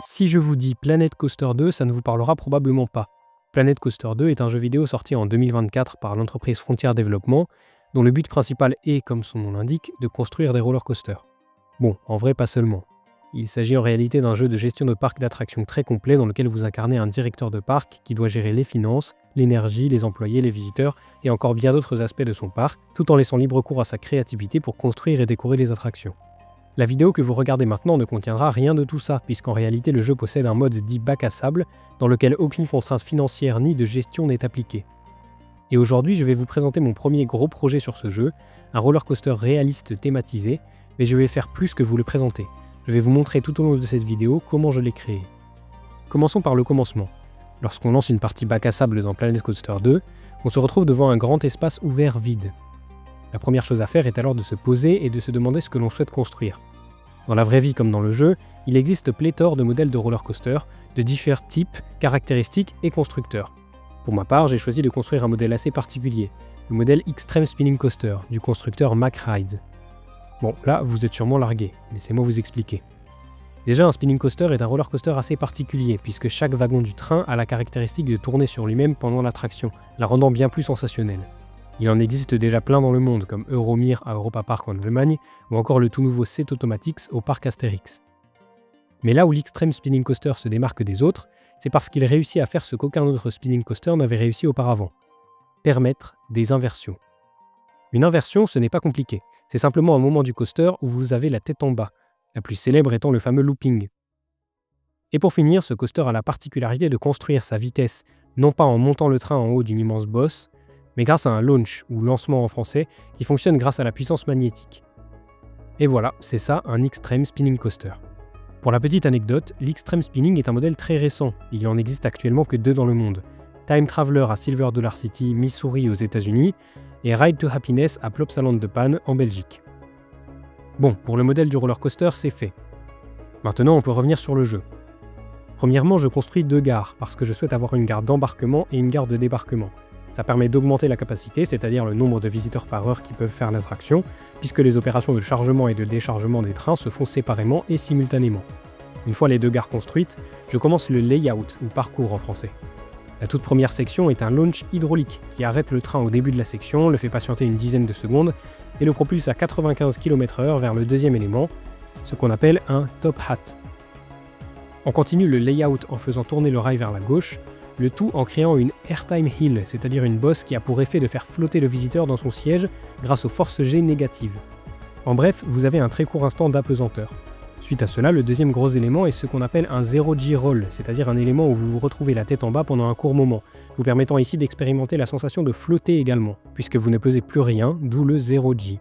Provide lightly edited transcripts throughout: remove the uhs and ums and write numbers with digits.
Si je vous dis Planet Coaster 2, ça ne vous parlera probablement pas. Planet Coaster 2 est un jeu vidéo sorti en 2024 par l'entreprise Frontier Development, dont le but principal est, comme son nom l'indique, de construire des roller coasters. Bon, en vrai pas seulement. Il s'agit en réalité d'un jeu de gestion de parc d'attractions très complet dans lequel vous incarnez un directeur de parc qui doit gérer les finances, l'énergie, les employés, les visiteurs et encore bien d'autres aspects de son parc, tout en laissant libre cours à sa créativité pour construire et décorer les attractions. La vidéo que vous regardez maintenant ne contiendra rien de tout ça, puisqu'en réalité le jeu possède un mode dit bac à sable, dans lequel aucune contrainte financière ni de gestion n'est appliquée. Et aujourd'hui, je vais vous présenter mon premier gros projet sur ce jeu, un roller coaster réaliste thématisé, mais je vais faire plus que vous le présenter. Je vais vous montrer tout au long de cette vidéo comment je l'ai créé. Commençons par le commencement. Lorsqu'on lance une partie bac à sable dans Planet Coaster 2, on se retrouve devant un grand espace ouvert vide. La première chose à faire est alors de se poser et de se demander ce que l'on souhaite construire. Dans la vraie vie comme dans le jeu, il existe pléthore de modèles de roller coaster, de différents types, caractéristiques et constructeurs. Pour ma part, j'ai choisi de construire un modèle assez particulier, le modèle Extreme Spinning Coaster du constructeur Mack Rides. Bon, là, vous êtes sûrement largué, laissez-moi vous expliquer. Déjà, un spinning coaster est un roller coaster assez particulier, puisque chaque wagon du train a la caractéristique de tourner sur lui-même pendant l'attraction, la rendant bien plus sensationnelle. Il en existe déjà plein dans le monde, comme Euromir à Europa Park en Allemagne, ou encore le tout nouveau Set Automatics au parc Astérix. Mais là où l'Extreme Spinning Coaster se démarque des autres, c'est parce qu'il réussit à faire ce qu'aucun autre spinning coaster n'avait réussi auparavant. Permettre des inversions. Une inversion, ce n'est pas compliqué. C'est simplement un moment du coaster où vous avez la tête en bas, la plus célèbre étant le fameux looping. Et pour finir, ce coaster a la particularité de construire sa vitesse, non pas en montant le train en haut d'une immense bosse, mais grâce à un launch, ou lancement en français, qui fonctionne grâce à la puissance magnétique. Et voilà, c'est ça un Extreme Spinning Coaster. Pour la petite anecdote, l'Extreme Spinning est un modèle très récent, il en existe actuellement que 2 dans le monde. Time Traveler à Silver Dollar City, Missouri aux États-Unis, et Ride to Happiness à Plopsaland de Panne en Belgique. Bon, pour le modèle du roller coaster, c'est fait. Maintenant, on peut revenir sur le jeu. Premièrement, je construis 2 gares, parce que je souhaite avoir une gare d'embarquement et une gare de débarquement. Ça permet d'augmenter la capacité, c'est-à-dire le nombre de visiteurs par heure qui peuvent faire l'attraction, puisque les opérations de chargement et de déchargement des trains se font séparément et simultanément. Une fois les 2 gares construites, je commence le layout, ou parcours en français. La toute première section est un launch hydraulique qui arrête le train au début de la section, le fait patienter une dizaine de secondes et le propulse à 95 km/h vers le deuxième élément, ce qu'on appelle un top hat. On continue le layout en faisant tourner le rail vers la gauche, le tout en créant une airtime hill, c'est-à-dire une bosse qui a pour effet de faire flotter le visiteur dans son siège grâce aux forces G négatives. En bref, vous avez un très court instant d'apesanteur. Suite à cela, le deuxième gros élément est ce qu'on appelle un 0G roll, c'est-à-dire un élément où vous vous retrouvez la tête en bas pendant un court moment, vous permettant ici d'expérimenter la sensation de flotter également, puisque vous ne pesez plus rien, d'où le 0G.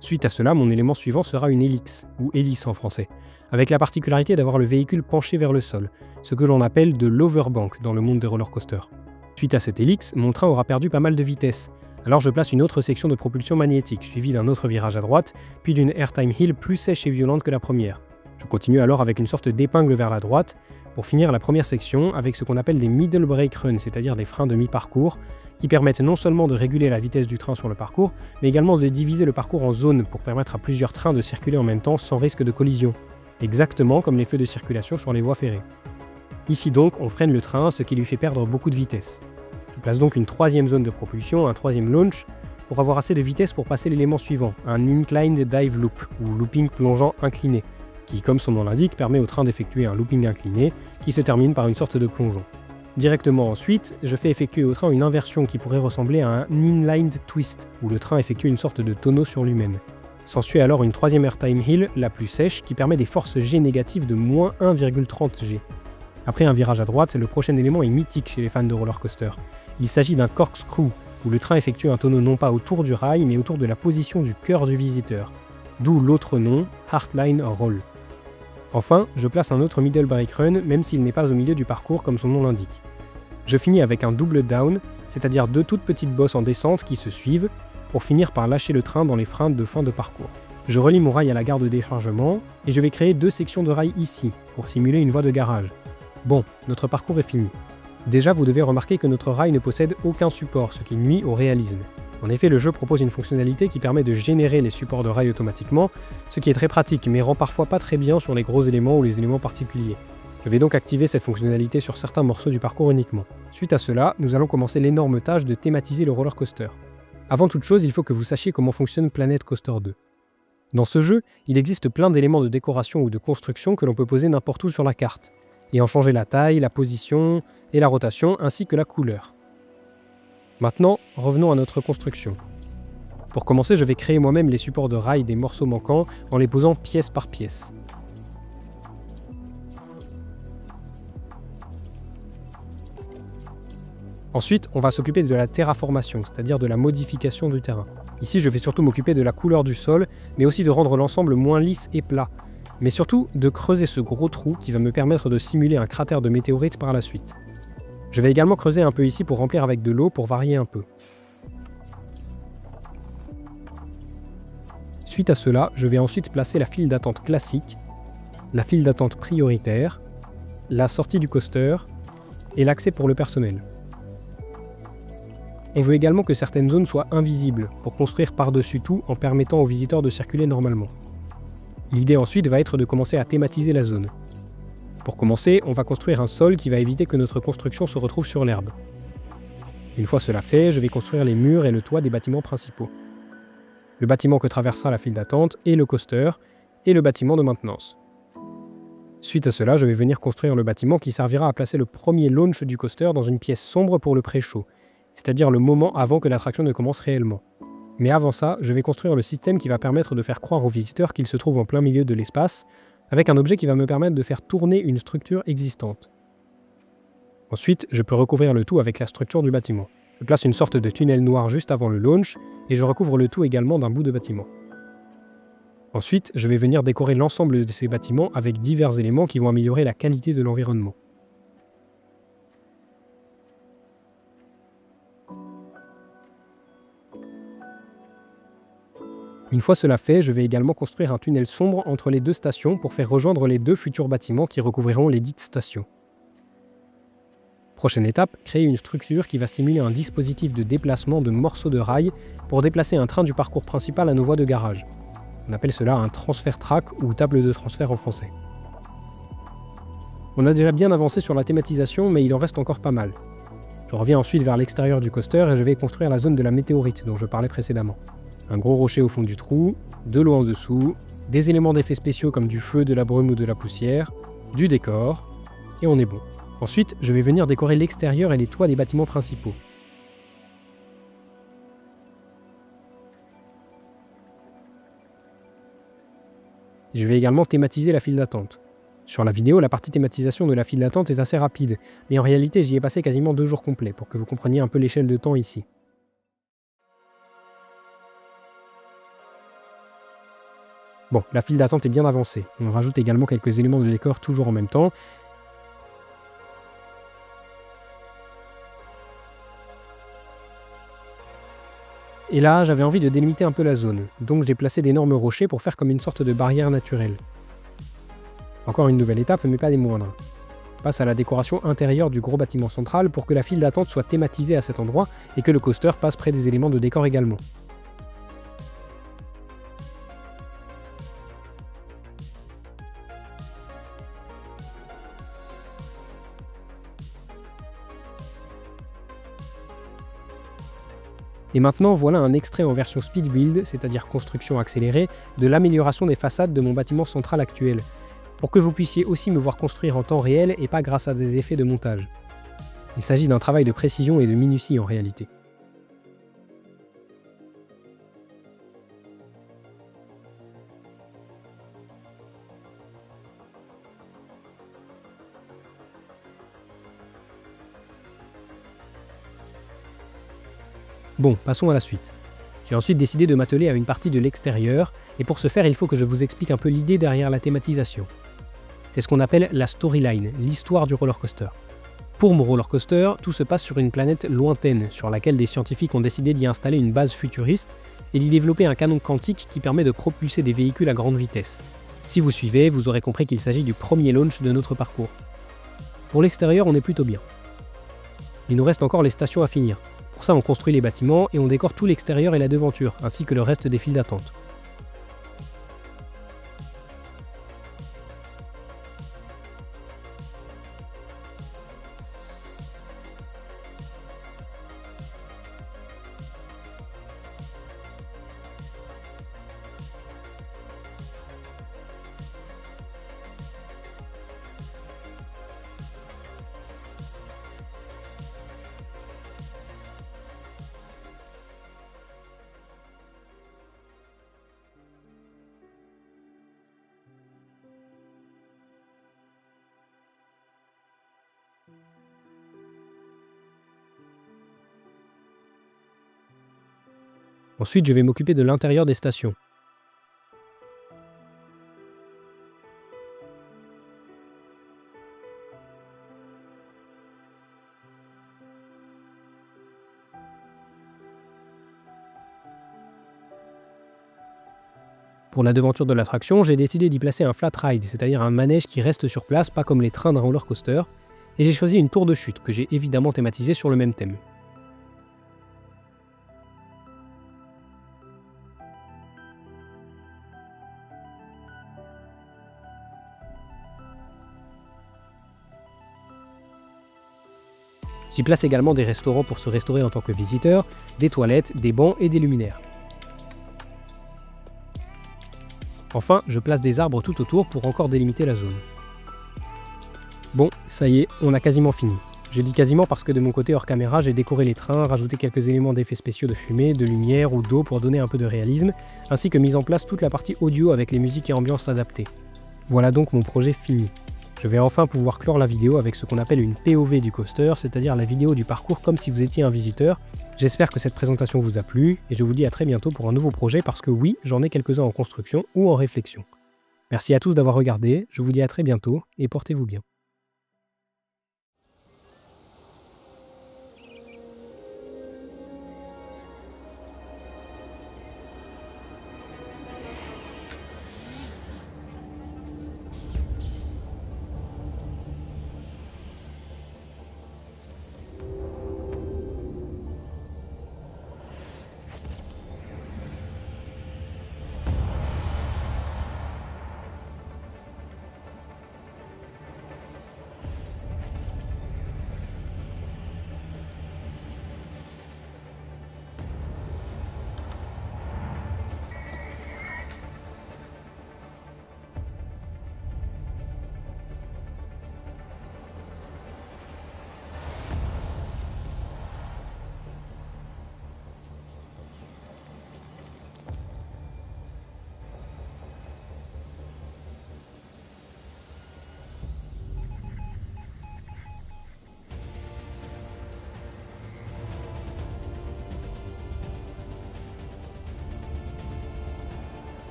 Suite à cela, mon élément suivant sera une hélice, ou hélice en français, avec la particularité d'avoir le véhicule penché vers le sol, ce que l'on appelle de l'overbank dans le monde des roller coasters. Suite à cette hélice, mon train aura perdu pas mal de vitesse, alors je place une autre section de propulsion magnétique, suivie d'un autre virage à droite, puis d'une airtime hill plus sèche et violente que la première. Je continue alors avec une sorte d'épingle vers la droite, pour finir la première section avec ce qu'on appelle des middle brake runs, c'est-à-dire des freins de mi-parcours, qui permettent non seulement de réguler la vitesse du train sur le parcours, mais également de diviser le parcours en zones pour permettre à plusieurs trains de circuler en même temps sans risque de collision. Exactement comme les feux de circulation sur les voies ferrées. Ici donc, on freine le train, ce qui lui fait perdre beaucoup de vitesse. Je place donc une troisième zone de propulsion, un troisième launch, pour avoir assez de vitesse pour passer l'élément suivant, un inclined dive loop, ou looping plongeant incliné, qui, comme son nom l'indique, permet au train d'effectuer un looping incliné, qui se termine par une sorte de plongeon. Directement ensuite, je fais effectuer au train une inversion qui pourrait ressembler à un inlined twist, où le train effectue une sorte de tonneau sur lui-même. S'ensuit alors une troisième airtime hill, la plus sèche, qui permet des forces G négatives de moins 1,30 G. Après un virage à droite, le prochain élément est mythique chez les fans de roller coaster. Il s'agit d'un corkscrew, où le train effectue un tonneau non pas autour du rail, mais autour de la position du cœur du visiteur. D'où l'autre nom, Heartline Roll. Enfin, je place un autre middle brake run, même s'il n'est pas au milieu du parcours comme son nom l'indique. Je finis avec un double down, c'est-à-dire 2 toutes petites bosses en descente qui se suivent, pour finir par lâcher le train dans les freins de fin de parcours. Je relie mon rail à la gare de déchargement, et je vais créer 2 sections de rail ici, pour simuler une voie de garage. Bon, notre parcours est fini. Déjà, vous devez remarquer que notre rail ne possède aucun support, ce qui nuit au réalisme. En effet, le jeu propose une fonctionnalité qui permet de générer les supports de rails automatiquement, ce qui est très pratique mais rend parfois pas très bien sur les gros éléments ou les éléments particuliers. Je vais donc activer cette fonctionnalité sur certains morceaux du parcours uniquement. Suite à cela, nous allons commencer l'énorme tâche de thématiser le roller coaster. Avant toute chose, il faut que vous sachiez comment fonctionne Planet Coaster 2. Dans ce jeu, il existe plein d'éléments de décoration ou de construction que l'on peut poser n'importe où sur la carte, et en changer la taille, la position et la rotation, ainsi que la couleur. Maintenant, revenons à notre construction. Pour commencer, je vais créer moi-même les supports de rails des morceaux manquants en les posant pièce par pièce. Ensuite, on va s'occuper de la terraformation, c'est-à-dire de la modification du terrain. Ici, je vais surtout m'occuper de la couleur du sol, mais aussi de rendre l'ensemble moins lisse et plat. Mais surtout, de creuser ce gros trou qui va me permettre de simuler un cratère de météorite par la suite. Je vais également creuser un peu ici pour remplir avec de l'eau pour varier un peu. Suite à cela, je vais ensuite placer la file d'attente classique, la file d'attente prioritaire, la sortie du coaster et l'accès pour le personnel. On veut également que certaines zones soient invisibles pour construire par-dessus tout en permettant aux visiteurs de circuler normalement. L'idée ensuite va être de commencer à thématiser la zone. Pour commencer, on va construire un sol qui va éviter que notre construction se retrouve sur l'herbe. Une fois cela fait, je vais construire les murs et le toit des bâtiments principaux. Le bâtiment que traversera la file d'attente et le coaster, et le bâtiment de maintenance. Suite à cela, je vais venir construire le bâtiment qui servira à placer le premier launch du coaster dans une pièce sombre pour le pré-show, c'est-à-dire le moment avant que l'attraction ne commence réellement. Mais avant ça, je vais construire le système qui va permettre de faire croire aux visiteurs qu'ils se trouvent en plein milieu de l'espace, avec un objet qui va me permettre de faire tourner une structure existante. Ensuite, je peux recouvrir le tout avec la structure du bâtiment. Je place une sorte de tunnel noir juste avant le launch, et je recouvre le tout également d'un bout de bâtiment. Ensuite, je vais venir décorer l'ensemble de ces bâtiments avec divers éléments qui vont améliorer la qualité de l'environnement. Une fois cela fait, je vais également construire un tunnel sombre entre les deux stations pour faire rejoindre les deux futurs bâtiments qui recouvriront les dites stations. Prochaine étape, créer une structure qui va simuler un dispositif de déplacement de morceaux de rail pour déplacer un train du parcours principal à nos voies de garage. On appelle cela un transfert track ou table de transfert en français. On a déjà bien avancé sur la thématisation, mais il en reste encore pas mal. Je reviens ensuite vers l'extérieur du coaster et je vais construire la zone de la météorite dont je parlais précédemment. Un gros rocher au fond du trou, de l'eau en dessous, des éléments d'effets spéciaux comme du feu, de la brume ou de la poussière, du décor, et on est bon. Ensuite, je vais venir décorer l'extérieur et les toits des bâtiments principaux. Je vais également thématiser la file d'attente. Sur la vidéo, la partie thématisation de la file d'attente est assez rapide, mais en réalité j'y ai passé quasiment 2 jours complets pour que vous compreniez un peu l'échelle de temps ici. Bon, la file d'attente est bien avancée. On rajoute également quelques éléments de décor toujours en même temps. Et là, j'avais envie de délimiter un peu la zone, donc j'ai placé d'énormes rochers pour faire comme une sorte de barrière naturelle. Encore une nouvelle étape, mais pas des moindres. On passe à la décoration intérieure du gros bâtiment central pour que la file d'attente soit thématisée à cet endroit et que le coaster passe près des éléments de décor également. Et maintenant, voilà un extrait en version speed build, c'est-à-dire construction accélérée, de l'amélioration des façades de mon bâtiment central actuel, pour que vous puissiez aussi me voir construire en temps réel et pas grâce à des effets de montage. Il s'agit d'un travail de précision et de minutie en réalité. Bon, passons à la suite. J'ai ensuite décidé de m'atteler à une partie de l'extérieur, et pour ce faire, il faut que je vous explique un peu l'idée derrière la thématisation. C'est ce qu'on appelle la storyline, l'histoire du roller coaster. Pour mon roller coaster, tout se passe sur une planète lointaine, sur laquelle des scientifiques ont décidé d'y installer une base futuriste et d'y développer un canon quantique qui permet de propulser des véhicules à grande vitesse. Si vous suivez, vous aurez compris qu'il s'agit du premier launch de notre parcours. Pour l'extérieur, on est plutôt bien. Il nous reste encore les stations à finir. Pour ça, on construit les bâtiments et on décore tout l'extérieur et la devanture, ainsi que le reste des files d'attente. Ensuite, je vais m'occuper de l'intérieur des stations. Pour la devanture de l'attraction, j'ai décidé d'y placer un flat ride, c'est-à-dire un manège qui reste sur place, pas comme les trains d'un roller coaster, et j'ai choisi une tour de chute que j'ai évidemment thématisée sur le même thème. J'y place également des restaurants pour se restaurer en tant que visiteur, des toilettes, des bancs et des luminaires. Enfin, je place des arbres tout autour pour encore délimiter la zone. Bon, ça y est, on a quasiment fini. Je dis quasiment parce que de mon côté hors caméra, j'ai décoré les trains, rajouté quelques éléments d'effets spéciaux de fumée, de lumière ou d'eau pour donner un peu de réalisme, ainsi que mis en place toute la partie audio avec les musiques et ambiances adaptées. Voilà donc mon projet fini. Je vais enfin pouvoir clore la vidéo avec ce qu'on appelle une POV du coaster, c'est-à-dire la vidéo du parcours comme si vous étiez un visiteur. J'espère que cette présentation vous a plu, et je vous dis à très bientôt pour un nouveau projet parce que oui, j'en ai quelques-uns en construction ou en réflexion. Merci à tous d'avoir regardé, je vous dis à très bientôt, et portez-vous bien.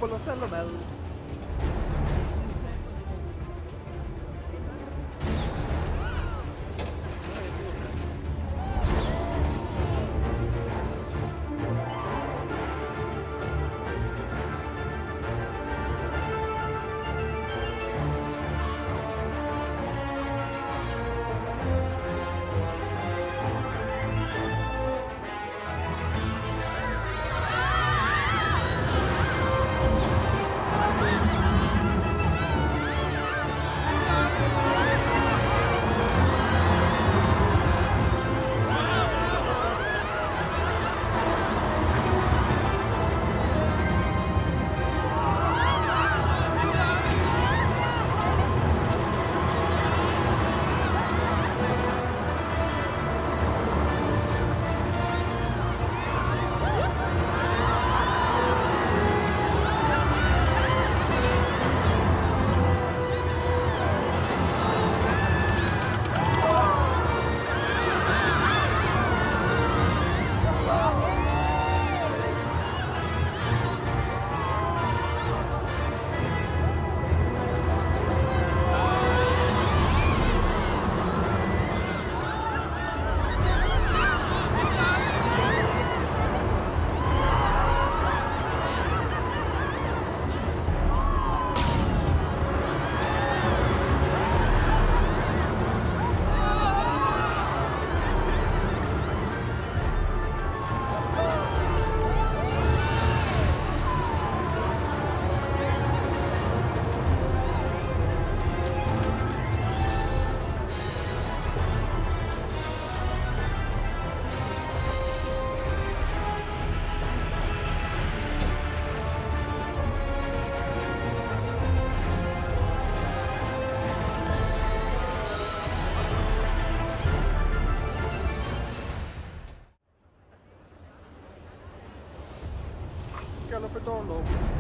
Conoscerlo bello. solo.